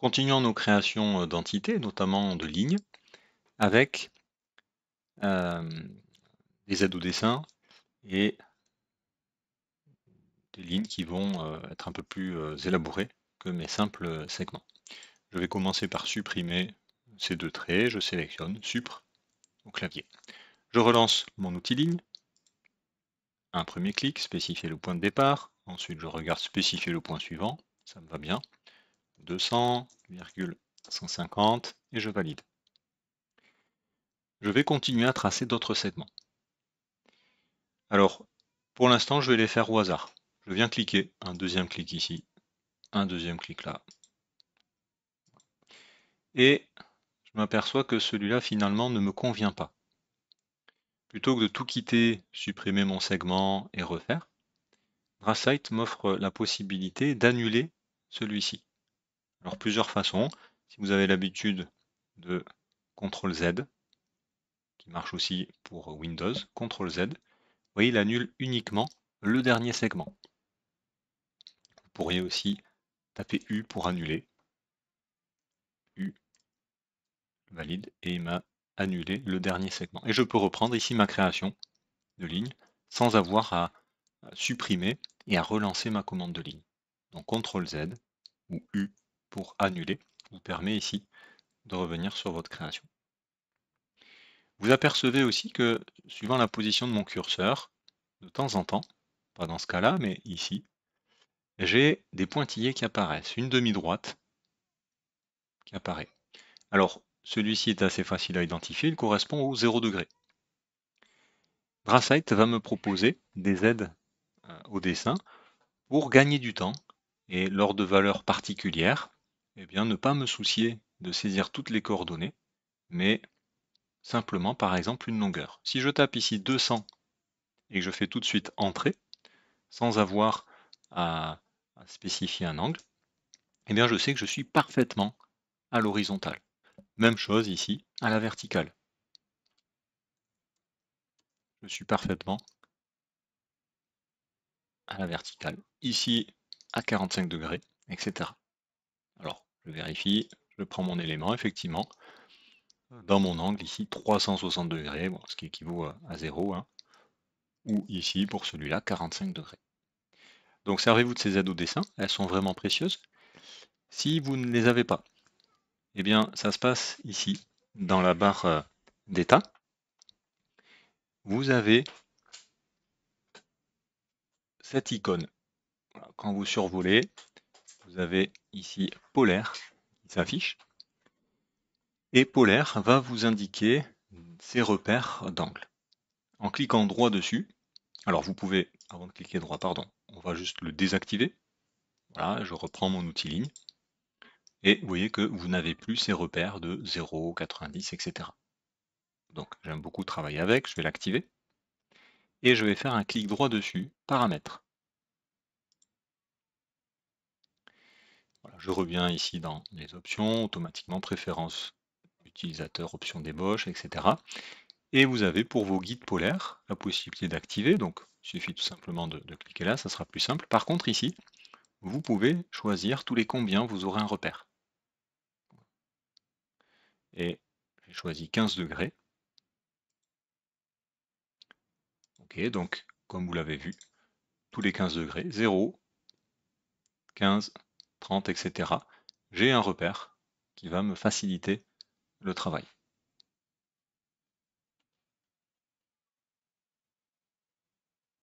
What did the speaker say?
Continuons nos créations d'entités, notamment de lignes, avec des aides au dessin et des lignes qui vont être un peu plus élaborées que mes simples segments. Je vais commencer par supprimer ces deux traits, je sélectionne Supr au clavier. Je relance mon outil ligne, un premier clic, spécifier le point de départ, ensuite je regarde spécifier le point suivant, ça me va bien, 200,150 et je valide. Je vais continuer à tracer d'autres segments. Alors, pour l'instant, je vais les faire au hasard. Je viens cliquer, un deuxième clic ici, un deuxième clic là. Et je m'aperçois que celui-là, finalement, ne me convient pas. Plutôt que de tout quitter, supprimer mon segment et refaire, Brasite m'offre la possibilité d'annuler celui-ci. Alors, plusieurs façons. Si vous avez l'habitude de CTRL-Z, qui marche aussi pour Windows, CTRL-Z, vous voyez, il annule uniquement le dernier segment. Vous pourriez aussi taper U pour annuler. U valide et il m'a annulé le dernier segment. Et je peux reprendre ici ma création de ligne sans avoir à supprimer et à relancer ma commande de ligne. Donc CTRL-Z ou U pour annuler vous permet ici de revenir sur votre création. Vous apercevez aussi que suivant la position de mon curseur, de temps en temps, pas dans ce cas-là, mais ici, j'ai des pointillés qui apparaissent, une demi-droite qui apparaît. Alors, celui-ci est assez facile à identifier, il correspond au 0 degré. Brasite va me proposer des aides au dessin pour gagner du temps et lors de valeurs particulières, eh bien, ne pas me soucier de saisir toutes les coordonnées, mais simplement par exemple une longueur. Si je tape ici 200 et que je fais tout de suite Entrée, sans avoir à spécifier un angle, eh bien je sais que je suis parfaitement à l'horizontale. Même chose ici à la verticale. Je suis parfaitement à la verticale. Ici à 45 degrés, etc. Alors, je vérifie, je prends mon élément, effectivement, dans mon angle ici 360 degrés, bon, ce qui équivaut à 0, hein, ou ici pour celui-là 45 degrés. Donc servez-vous de ces aides au dessin, elles sont vraiment précieuses. Si vous ne les avez pas, eh bien ça se passe ici, dans la barre d'état. Vous avez cette icône. Quand vous survolez, vous avez ici polaire qui s'affiche. Et polaire va vous indiquer ses repères d'angle. En cliquant droit dessus, alors vous pouvez, avant de cliquer droit, pardon, on va juste le désactiver. Voilà, je reprends mon outil ligne. Et vous voyez que vous n'avez plus ces repères de 0, 90, etc. Donc j'aime beaucoup travailler avec, je vais l'activer. Et je vais faire un clic droit dessus, paramètres. Voilà, je reviens ici dans les options, automatiquement préférences utilisateur, options d'ébauche, etc. Et vous avez pour vos guides polaires la possibilité d'activer, donc il suffit tout simplement de cliquer là, ça sera plus simple. Par contre ici, vous pouvez choisir tous les combien vous aurez un repère. Et j'ai choisi 15 degrés. Ok, donc comme vous l'avez vu, tous les 15 degrés, 0, 15, 30, etc. J'ai un repère qui va me faciliter le travail.